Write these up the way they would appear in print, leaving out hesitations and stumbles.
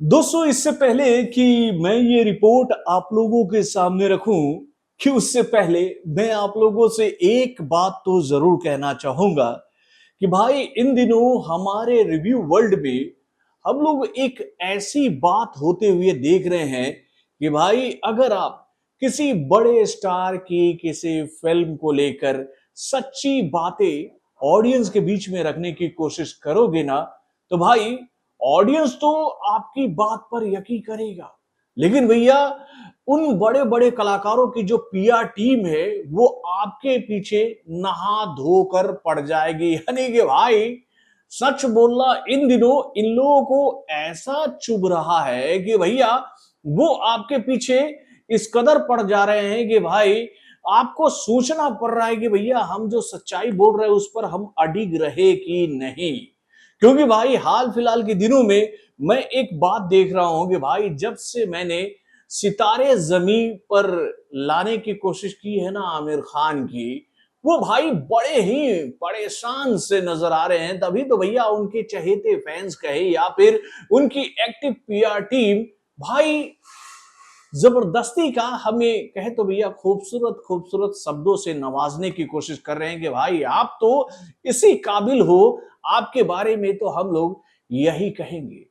दोस्तों, इससे पहले कि मैं ये रिपोर्ट आप लोगों के सामने रखूं, कि उससे पहले मैं आप लोगों से एक बात तो जरूर कहना चाहूंगा कि भाई इन दिनों हमारे रिव्यू वर्ल्ड में हम लोग एक ऐसी बात होते हुए देख रहे हैं कि भाई अगर आप किसी बड़े स्टार की किसी फिल्म को लेकर सच्ची बातें ऑडियंस के बीच में रखने की कोशिश करोगे ना, तो भाई ऑडियंस तो आपकी बात पर यकीन करेगा। लेकिन भैया उन बड़े बड़े कलाकारों की जो पीआर टीम है वो आपके पीछे नहा धोकर पड़ जाएगी। यानी कि भाई सच बोलना इन दिनों इन लोगों को ऐसा चुभ रहा है कि भैया वो आपके पीछे इस कदर पड़ जा रहे हैं कि भाई आपको सोचना पड़ रहा है कि भैया हम जो सच्चाई बोल रहे हैं उस पर हम अडिग रहे कि नहीं। क्योंकि भाई हाल फिलहाल के दिनों में मैं एक बात देख रहा हूं कि भाई जब से मैंने सितारे जमीन पर लाने की कोशिश की है ना आमिर खान की, वो भाई बड़े ही परेशान से नजर आ रहे हैं। तभी तो भैया उनके चहेते फैंस कहे या फिर उनकी एक्टिव पीआर टीम भाई जबरदस्ती का हमें कहे तो भैया खूबसूरत खूबसूरत शब्दों से नवाजने की कोशिश कर रहे हैं कि भाई आप तो इसी काबिल हो, आपके बारे में तो हम लोग यही कहेंगे।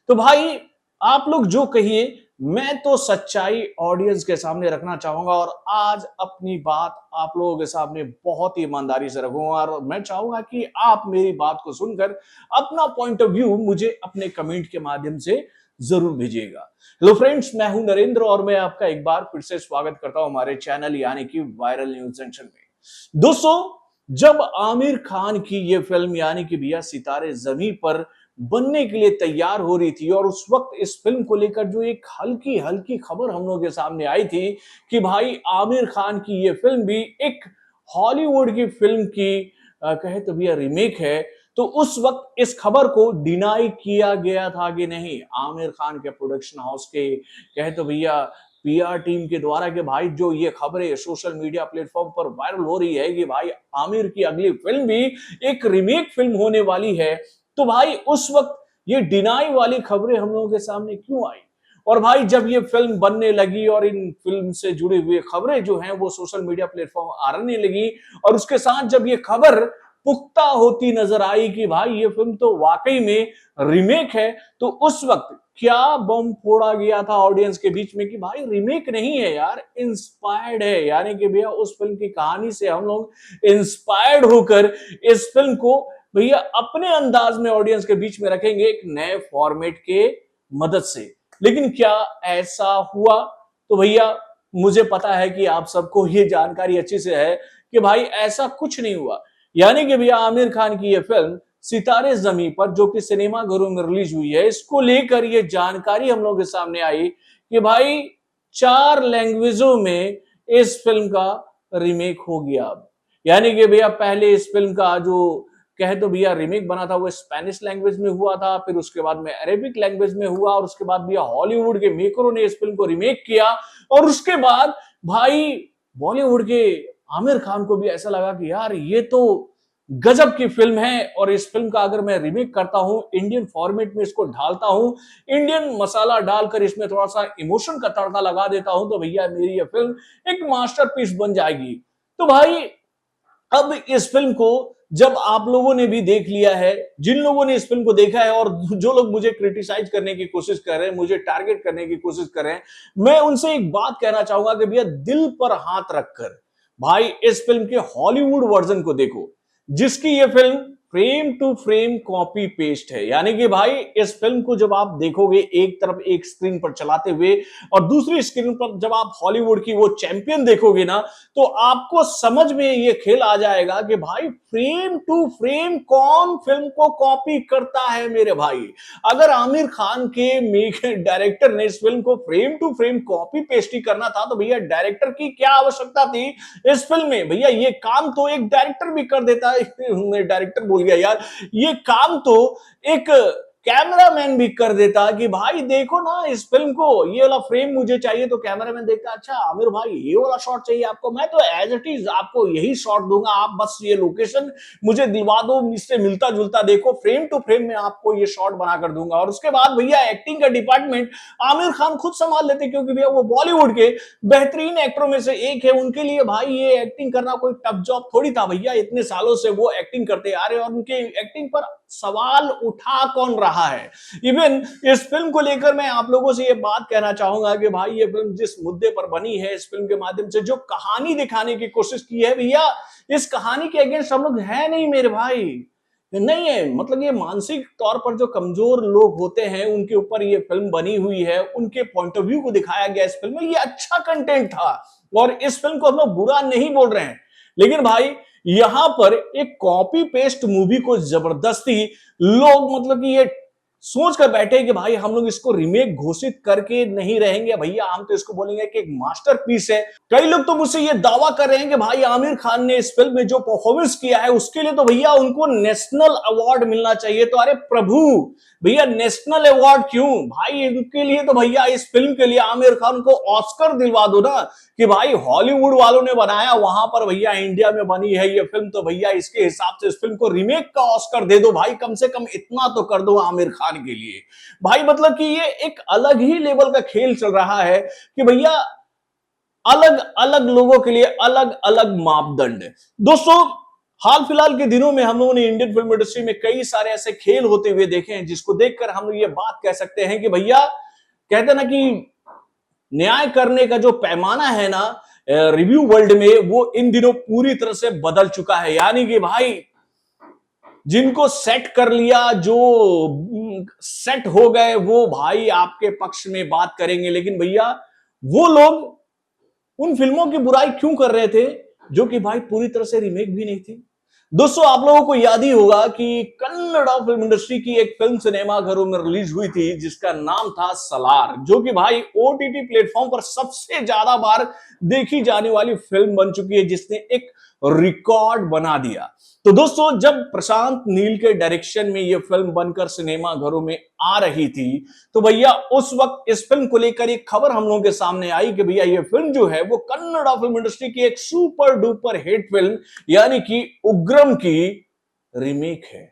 तो भाई आप लोग जो कहिए, मैं तो सच्चाई ऑडियंस के सामने रखना चाहूंगा और आज अपनी बात आप लोगों के सामने बहुत ही ईमानदारी से रखूंगा और मैं चाहूंगा कि आप मेरी बात को सुनकर अपना पॉइंट ऑफ व्यू मुझे अपने कमेंट के माध्यम से जरूर भेजिएगा। हेलो फ्रेंड्स, मैं हूं नरेंद्र और मैं आपका एक बार फिर से स्वागत करता हूं हमारे चैनल यानी कि वायरल न्यूज जंक्शन में। दोस्तों, जब आमिर खान की ये फिल्म यानी कि भैया सितारे जमीन पर बनने के लिए तैयार हो रही थी और उस वक्त इस फिल्म को लेकर जो एक हल्की हल्की खबर हम लोगों के सामने आई थी कि भाई आमिर खान की ये फिल्म भी एक हॉलीवुड की फिल्म की कहे तो भैया रीमेक है। तो उस वक्त इस खबर को डिनाई किया गया था कि नहीं, आमिर खान के प्रोडक्शन हाउस के कहे तो भैया पीआर टीम के द्वारा कि भाई जो ये खबरें सोशल मीडिया प्लेटफॉर्म पर वायरल हो रही है कि भाई आमिर की अगली फिल्म भी एक रीमेक फिल्म होने वाली है। तो भाई उस वक्त ये डिनाई वाली खबरें हम लोगों के सामने क्यों आई? और भाई जब ये फिल्म बनने लगी और इन फिल्म से जुड़ी हुई खबरें जो हैं वो सोशल मीडिया प्लेटफॉर्म आने लगी और उसके साथ जब ये खबर पुख्ता होती नजर आई कि भाई ये फिल्म तो वाकई में रीमेक है, तो उस वक्त क्या बम फोड़ा गया था ऑडियंस के बीच में कि भाई रीमेक नहीं है यार, इंस्पायर्ड है। यानी कि भैया उस फिल्म की कहानी से हम लोग इंस्पायर्ड होकर इस फिल्म को भैया अपने अंदाज में ऑडियंस के बीच में रखेंगे एक नए फॉर्मेट के मदद से। लेकिन क्या ऐसा हुआ? तो भैया मुझे पता है कि आप सबको ये जानकारी अच्छी से है कि भाई ऐसा कुछ नहीं हुआ। यानी कि भैया आमिर खान की ये फिल्म सितारे जमीन पर जो कि सिनेमा घरों में रिलीज हुई है, इसको लेकर ये जानकारी हम लोगों के सामने आई कि भाई 4 लैंग्वेजों में इस फिल्म का रीमेक हो गया। अब यानी कि भैया पहले इस फिल्म का जो कहे तो भैया रीमेक बना था वो स्पेनिश लैंग्वेज में हुआ था, फिर उसके बाद में अरेबिक लैंग्वेज में हुआ और उसके बाद भैया हॉलीवुड के मेकरों ने इस फिल्म को रीमेक किया। और उसके बाद भाई बॉलीवुड के आमिर खान को भी ऐसा लगा कि यार ये तो गजब की फिल्म है और इस फिल्म का अगर मैं रीमेक करता हूं, इंडियन फॉर्मेट में इसको ढालता हूं, इंडियन मसाला डालकर इसमें थोड़ा सा इमोशन का तड़का लगा देता हूं, तो भैया मेरी ये फिल्म एक मास्टरपीस बन जाएगी। तो भाई अब इस फिल्म को जब आप लोगों ने भी देख लिया है, जिन लोगों ने इस फिल्म को देखा है और जो लोग मुझे क्रिटिसाइज करने की कोशिश कर रहे हैं, मुझे टारगेट करने की कोशिश कर रहे हैं, मैं उनसे एक बात कहना चाहूंगा कि भैया दिल पर हाथ रखकर भाई इस फिल्म के हॉलीवुड वर्जन को देखो, जिसकी ये film frame to frame copy paste है। यानी कि भाई इस फिल्म को जब आप देखोगे एक तरफ एक स्क्रीन पर चलाते हुए और दूसरी स्क्रीन पर जब आप हॉलीवुड की वो चैंपियन देखोगे ना, तो आपको समझ में ये खेल आ जाएगा कि भाई फ्रेम टू फ्रेम कौन फिल्म को कॉपी करता है मेरे भाई। अगर आमिर खान के डायरेक्टर ने इस फिल्म को frame to frame copy paste ही करना था तो भैया डायरेक्टर की क्या आवश्यकता थी इस फिल्म में? भैया ये काम तो एक डायरेक्टर भी कर देता है। मैं डायरेक्टर बोल गया यार, ये काम तो एक कैमरामैन भी कर देता कि भाई देखो ना इस फिल्म को, ये वाला फ्रेम मुझे चाहिए, तो कैमरामैन देखता अच्छा आमिर भाई ये वाला शॉट चाहिए आपको, मैं तो एज इट इज आपको यही शॉट दूंगा, आप बस ये लोकेशन मुझे दिलवा दो, इससे मिलता जुलता देखो, फ्रेम टू फ्रेम में आपको ये शॉट बनाकर दूंगा। और उसके बाद भैया एक्टिंग का डिपार्टमेंट आमिर खान खुद संभाल लेते, क्योंकि भैया वो बॉलीवुड के बेहतरीन एक्टरों में से एक है। उनके लिए भाई ये एक्टिंग करना कोई टफ जॉब थोड़ी था भैया, इतने सालों से वो एक्टिंग करते आ रहे हैं और उनके एक्टिंग पर सवाल उठा कौन रहा है। इवन इस फिल्म को लेकर मैं आप लोगों से ये बात कहना चाहूंगा कि भाई ये फिल्म जिस मुद्दे पर बनी है, इस फिल्म के माध्यम से जो कहानी दिखाने की कोशिश की है भैया, इस कहानी के अगेंस्ट हम लोग है नहीं मेरे भाई, नहीं है। मतलब ये मानसिक तौर पर जो कमजोर लोग होते हैं उनके ऊपर ये फिल्म बनी हुई है, उनके पॉइंट ऑफ व्यू को दिखाया गया इस फिल्म में। ये अच्छा कंटेंट था और इस फिल्म को हम लोग बुरा नहीं बोल रहे हैं, लेकिन भाई यहां पर एक कॉपी पेस्ट मूवी को जबरदस्ती लोग मतलब कि ये सोच कर बैठे कि भाई हम लोग इसको रीमेक घोषित करके नहीं रहेंगे भैया, हम तो इसको बोलेंगे कि एक मास्टरपीस है। कई लोग तो मुझसे ये दावा कर रहे हैं कि भाई आमिर खान ने इस फिल्म में जो परफॉर्मेंस किया है उसके लिए तो भैया उनको नेशनल अवार्ड मिलना चाहिए। तो अरे प्रभु भैया, नेशनल अवार्ड क्यों भाई, इनके लिए तो भैया इस फिल्म के लिए आमिर खान को ऑस्कर दिलवा दो ना, कि भाई हॉलीवुड वालों ने बनाया, वहां पर भैया इंडिया में बनी है ये फिल्म, तो भैया इसके हिसाब से इस फिल्म को रीमेक का ऑस्कर दे दो भाई, कम से कम इतना तो कर दो आमिर खान के लिए भाई। मतलब कि ये एक अलग ही लेवल का खेल चल रहा है कि भैया अलग अलग लोगों के लिए अलग अलग मापदंड। दोस्तों हाल फिलहाल के दिनों में हम लोगों ने इंडियन फिल्म इंडस्ट्री में कई सारे ऐसे खेल होते हुए देखे हैं जिसको देखकर हम लोग ये बात कह सकते हैं कि भैया कहते ना कि न्याय करने का जो पैमाना है ना रिव्यू वर्ल्ड में, वो इन दिनों पूरी तरह से बदल चुका है। यानी कि भाई जिनको सेट कर लिया, जो सेट हो गए, वो भाई आपके पक्ष में बात करेंगे, लेकिन भैया वो लोग उन फिल्मों की बुराई क्यों कर रहे थे जो कि भाई पूरी तरह से रीमेक भी नहीं थी। दोस्तों आप लोगों को याद ही होगा कि कन्नड़ा फिल्म इंडस्ट्री की एक फिल्म सिनेमा घरों में रिलीज हुई थी जिसका नाम था सलार, जो कि भाई ओटीटी प्लेटफॉर्म पर सबसे ज्यादा बार देखी जाने वाली फिल्म बन चुकी है, जिसने एक रिकॉर्ड बना दिया। तो दोस्तों जब प्रशांत नील के डायरेक्शन में यह फिल्म बनकर सिनेमा घरों में आ रही थी, तो भैया उस वक्त इस फिल्म को लेकर एक खबर हम लोगों के सामने आई कि भैया यह फिल्म जो है वो कन्नड़ा फिल्म इंडस्ट्री की एक सुपर डुपर हिट फिल्म यानी कि उग्रम की रीमेक है।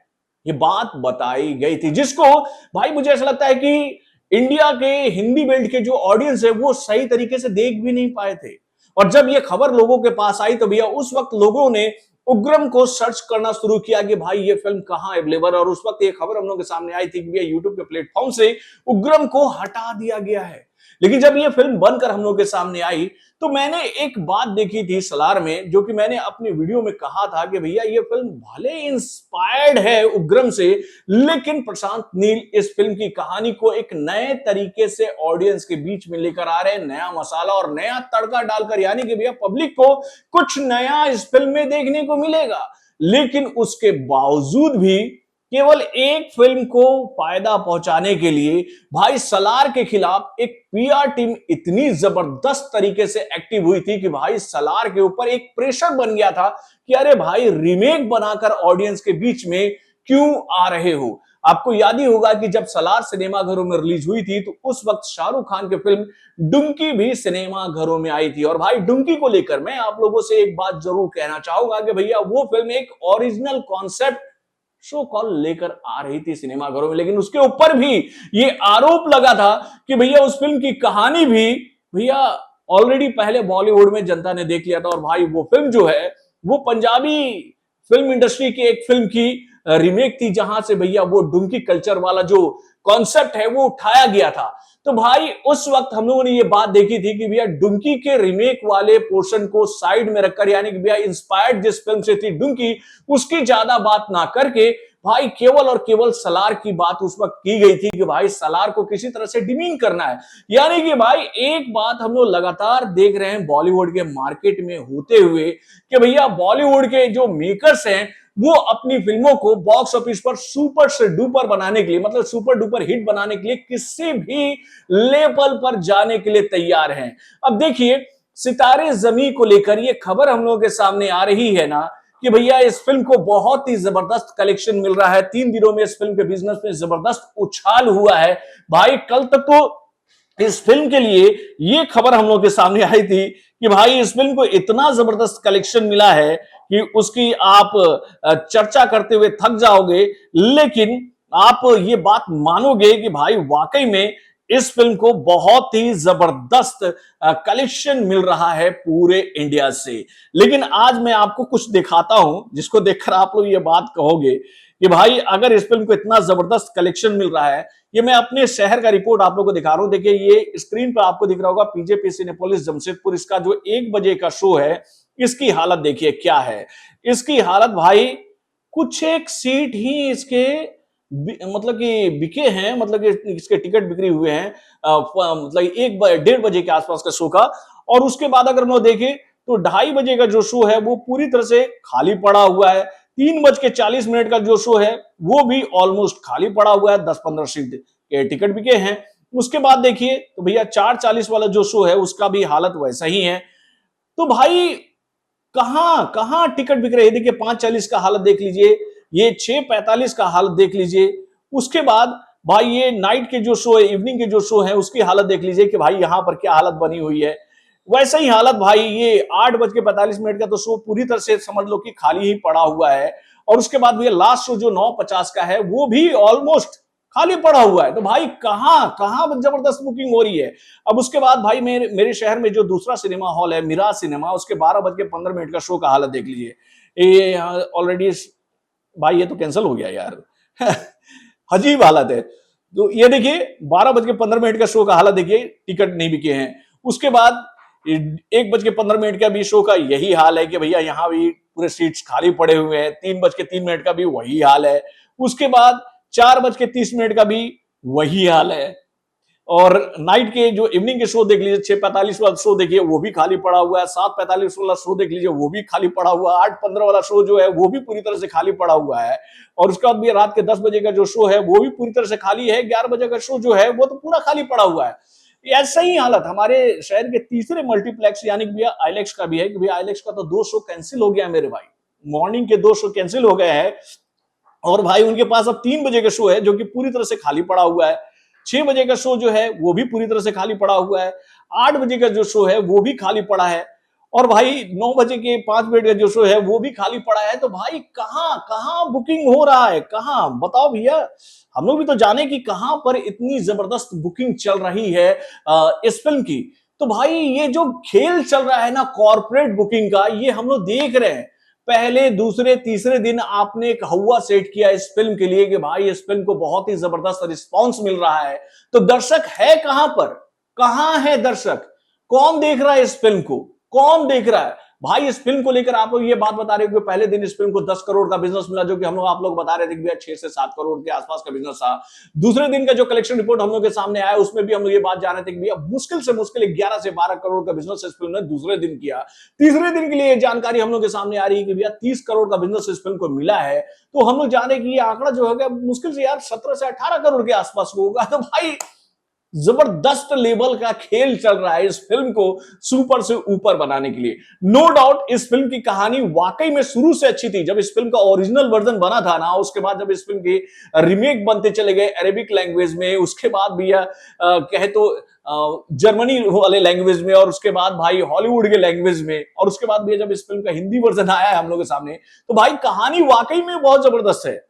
ये बात बताई गई थी, जिसको भाई मुझे ऐसा लगता है कि इंडिया के हिंदी बेल्ट के जो ऑडियंस है वो सही तरीके से देख भी नहीं पाए थे। और जब ये खबर लोगों के पास आई तो भैया उस वक्त लोगों ने उग्रम को सर्च करना शुरू किया कि भाई ये फिल्म कहां अवेलेबल है। और उस वक्त ये खबर हम लोग के सामने आई थी कि भैया यूट्यूब के प्लेटफॉर्म से उग्रम को हटा दिया गया है। लेकिन जब ये फिल्म बनकर हम लोग के सामने आई तो मैंने एक बात देखी थी सलार में, जो कि मैंने अपनी वीडियो में कहा था कि भैया ये फिल्म भले इंस्पायर्ड है उग्रम से, लेकिन प्रशांत नील इस फिल्म की कहानी को एक नए तरीके से ऑडियंस के बीच में लेकर आ रहे हैं, नया मसाला और नया तड़का डालकर, यानी कि भैया पब्लिक को कुछ नया इस फिल्म में देखने को मिलेगा। लेकिन उसके बावजूद भी केवल एक फिल्म को फायदा पहुंचाने के लिए भाई सलार के खिलाफ एक पीआर टीम इतनी जबरदस्त तरीके से एक्टिव हुई थी कि भाई सलार के ऊपर एक प्रेशर बन गया था कि अरे भाई रीमेक बनाकर ऑडियंस के बीच में क्यों आ रहे हो। आपको याद ही होगा कि जब सलार सिनेमा घरों में रिलीज हुई थी तो उस वक्त शाहरुख खान की फिल्म डुंकी भी सिनेमा घरों में आई थी। और भाई डुंकी को लेकर मैं आप लोगों से एक बात जरूर कहना चाहूंगा कि भैया वो फिल्म एक ओरिजिनल कॉन्सेप्ट शो कॉल लेकर आ रही थी सिनेमा घरों में, लेकिन उसके ऊपर भी ये आरोप लगा था कि भैया उस फिल्म की कहानी भी भैया ऑलरेडी पहले बॉलीवुड में जनता ने देख लिया था। और भाई वो फिल्म जो है वो पंजाबी फिल्म इंडस्ट्री की एक फिल्म की रीमेक थी, जहां से भैया वो डुंकी कल्चर वाला जो कॉन्सेप्ट है वो उठाया गया था। तो भाई उस वक्त हम लोगों ने ये बात देखी थी कि भैया डुंकी के रीमेक वाले पोर्शन को साइड में रखकर, यानी कि भैया इंस्पायर्ड जिस फिल्म से थी डुंकी, उसकी ज्यादा बात ना करके भाई केवल और केवल सलार की बात उस वक्त की गई थी कि भाई सलार को किसी तरह से डिमीन करना है। यानी कि भाई एक बात हम लोग लगातार देख रहे हैं बॉलीवुड के मार्केट में होते हुए कि भैया बॉलीवुड के जो मेकर्स हैं वो अपनी फिल्मों को बॉक्स ऑफिस पर सुपर से डुपर बनाने के लिए, मतलब सुपर डुपर हिट बनाने के लिए किसी भी लेवल पर जाने के लिए तैयार हैं। अब देखिए सितारे जमी को लेकर ये खबर हम लोगों के सामने आ रही है ना कि भैया इस फिल्म को बहुत ही जबरदस्त कलेक्शन मिल रहा है, 3 दिनों में इस फिल्म के बिजनेस में जबरदस्त उछाल हुआ है। भाई कल तक तो इस फिल्म के लिए ये खबर हम लोग के सामने आई थी कि भाई इस फिल्म को इतना जबरदस्त कलेक्शन मिला है कि उसकी आप चर्चा करते हुए थक जाओगे, लेकिन आप ये बात मानोगे कि भाई वाकई में इस फिल्म को बहुत ही जबरदस्त कलेक्शन मिल रहा है पूरे इंडिया से। लेकिन आज मैं आपको कुछ दिखाता हूं जिसको देखकर आप लोग ये बात कहोगे कि भाई अगर इस फिल्म को इतना जबरदस्त कलेक्शन मिल रहा है, ये मैं अपने शहर का रिपोर्ट आप लोगों को दिखा रहा हूं। देखिए ये स्क्रीन पर आपको दिख रहा होगा पीजेपी सिनेपोलिस जमशेदपुर, इसका जो 1 बजे का शो है, इसकी हालत देखिए क्या है। इसकी हालत भाई कुछ एक सीट ही इसके मतलब कि बिके हैं, मतलब कि इसके टिकट बिक्री हुए हैं मतलब 1-1:30 बजे के आसपास का शो का। और उसके बाद अगर हम देखें तो 2:30 बजे का जो शो है वो पूरी तरह से खाली पड़ा हुआ है। 3:40 का जो शो है वो भी ऑलमोस्ट खाली पड़ा हुआ है, 10-15 सीट के टिकट बिके हैं। उसके बाद देखिए तो भैया 4:40 वाला जो शो है उसका भी हालत वैसा ही है। तो भाई कहां कहां टिकट बिक रहे हैं। देखिए 5:40 का हालत देख लीजिए, ये 6:45 का हालत देख लीजिए। उसके बाद भाई ये नाइट के जो शो है, इवनिंग के जो शो है उसकी हालत देख लीजिए कि भाई यहां पर क्या हालत बनी हुई है। वैसे ही हालत भाई ये 8:45 का तो शो पूरी तरह से समझ लो कि खाली ही पड़ा हुआ है। और उसके बाद भैया लास्ट शो जो 9:50 का है वो भी ऑलमोस्ट खाली पड़ा हुआ है। तो भाई कहां कहां जबरदस्त बुकिंग हो रही है। अब उसके बाद भाई मेरे शहर में जो दूसरा सिनेमा हॉल है मिराज सिनेमा, उसके 12:15 का शो का हालत देख लीजिए। ये ऑलरेडी भाई ये तो कैंसिल हो गया यार अजीब हालत है। तो ये देखिए 12:15 का शो का हालत देखिए, टिकट नहीं बिके हैं। उसके बाद 1:15 का भी शो का यही हाल है कि भैया यहाँ भी पूरे सीट्स खाली पड़े हुए हैं। 3:03 का भी वही हाल है। उसके बाद 4:30 का भी वही हाल है। और नाइट के जो इवनिंग के शो देख लीजिए, 6:45 वाला शो देखिए वो भी खाली पड़ा हुआ है। 7:45 वाला शो देख लीजिए वो भी खाली पड़ा हुआ है। 8:15 वाला शो जो है वो भी पूरी तरह से खाली पड़ा हुआ है। और उसके बाद भी रात के 10 बजे का जो शो है वो भी पूरी तरह से खाली है। 11 बजे का शो जो है वो तो पूरा खाली पड़ा हुआ है। ऐसा ही हालत हमारे शहर के तीसरे मल्टीप्लेक्स यानी कि भैया आईलेक्स का भी है कि भैया आईलेक्स का तो 2 शो कैंसिल हो गया मेरे भाई। मॉर्निंग के 2 शो कैंसिल हो गए हैं। और भाई उनके पास अब 3 बजे का शो है जो कि पूरी तरह से खाली पड़ा हुआ है। 6 बजे का शो जो है वो भी पूरी तरह से खाली पड़ा हुआ है। 8 बजे का जो शो है वो भी खाली पड़ा है। और भाई 9 बजे के 5 मिनट का जो शो है वो भी खाली पड़ा है। तो भाई कहां कहां बुकिंग हो रहा है, कहां बताओ भैया। हम लोग भी तो जाने कि कहां पर इतनी जबरदस्त बुकिंग चल रही है इस फिल्म की। तो भाई ये जो खेल चल रहा है ना कॉर्पोरेट बुकिंग का, ये हम लोग देख रहे हैं। पहले दूसरे तीसरे दिन आपने एक हवा सेट किया इस फिल्म के लिए कि भाई इस फिल्म को बहुत ही जबरदस्त रिस्पांस मिल रहा है। तो दर्शक है कहां पर, कहां है दर्शक, कौन देख रहा है इस फिल्म को, कौन देख रहा है भाई। इस फिल्म को लेकर आप लोग ये बात बता रहे हो कि पहले दिन इस फिल्म को 10 करोड़ का बिजनेस मिला, जो कि हम लोग आप लोग बता रहे थे कि 6 से 7 करोड़ के आसपास का बिजनेस था। दूसरे दिन का जो कलेक्शन रिपोर्ट हम लोग के सामने आया उसमें भी हम लोग ये बात जान रहे थे कि भैया मुश्किल से मुश्किल 11 से 12 करोड़ का बिजनेस इस फिल्म ने दूसरे दिन किया। तीसरे दिन के लिए जानकारी हम लोग के सामने आ रही है कि भैया 30 करोड़ का बिजनेस इस फिल्म को मिला है। तो हम लोग जान रहे कि ये आंकड़ा जो है मुश्किल से यार 17 से 18 करोड़ के आसपास होगा। तो भाई जबरदस्त लेवल का खेल चल रहा है इस फिल्म को सुपर से ऊपर बनाने के लिए। नो डाउट इस फिल्म की कहानी वाकई में शुरू से अच्छी थी। जब इस फिल्म का ओरिजिनल वर्जन बना था ना, उसके बाद जब इस फिल्म के रीमेक बनते चले गए अरेबिक लैंग्वेज में, उसके बाद भी कहे तो जर्मनी वाले लैंग्वेज में, और उसके बाद भाई हॉलीवुड के लैंग्वेज में, और उसके बाद भी जब इस फिल्म का हिंदी वर्जन आया है हम लोग के सामने, तो भाई कहानी वाकई में बहुत जबरदस्त है।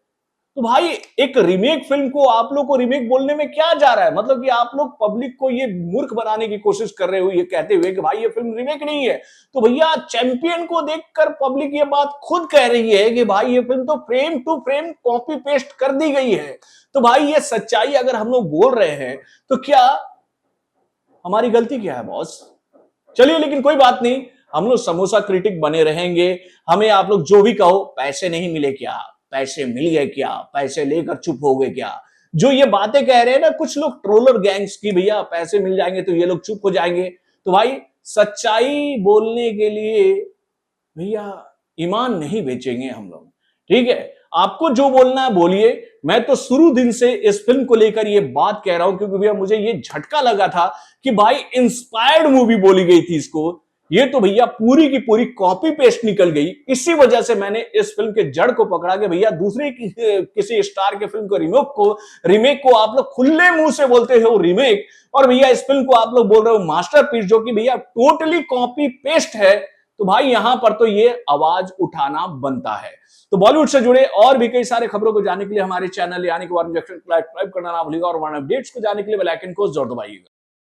तो भाई एक रीमेक फिल्म को आप लोग को रीमेक बोलने में क्या जा रहा है, मतलब कि आप लोग पब्लिक को ये मूर्ख बनाने की कोशिश कर रहे हो ये कहते हुए कि भाई ये फिल्म रीमेक नहीं है। तो भैया चैंपियन को देखकर पब्लिक ये बात खुद कह रही है कि भाई ये फिल्म तो frame to frame copy paste कर दी गई है। तो भाई ये सच्चाई अगर हम लोग बोल रहे हैं तो क्या हमारी गलती क्या है बॉस। चलिए लेकिन कोई बात नहीं, हम लोग समोसा क्रिटिक बने रहेंगे। हमें आप लोग जो भी कहो, पैसे नहीं मिले क्या, पैसे मिल गए क्या, पैसे लेकर चुप हो गए क्या, जो ये बातें कह रहे हैं ना कुछ लोग ट्रोलर गैंग्स की, भैया पैसे मिल जाएंगे तो ये लोग चुप हो जाएंगे। तो भाई सच्चाई बोलने के लिए भैया ईमान नहीं बेचेंगे हम लोग, ठीक है। आपको जो बोलना है बोलिए। मैं तो शुरू दिन से इस फिल्म को लेकर ये बात कह रहा हूं क्योंकि भैया मुझे ये झटका लगा था कि भाई इंस्पायर्ड मूवी बोली गई थी इसको, ये तो भैया पूरी की पूरी कॉपी पेस्ट निकल गई। इसी वजह से मैंने इस फिल्म के जड़ को पकड़ा कि भैया दूसरे किसी स्टार के फिल्म को रीमेक को आप लोग खुले मुंह से बोलते हो रीमेक, और भैया इस फिल्म को आप लोग बोल रहे हो मास्टरपीस, जो कि भैया टोटली कॉपी पेस्ट है। तो भाई यहां पर तो ये आवाज उठाना बनता है। तो बॉलीवुड से जुड़े और भी कई सारे खबरों को जानने के लिए हमारे चैनल यानी कि सब्सक्राइब करना ना भूलिएगा, और अपडेट्स को जानने के लिए बेल आइकन को जरूर दबाइएगा।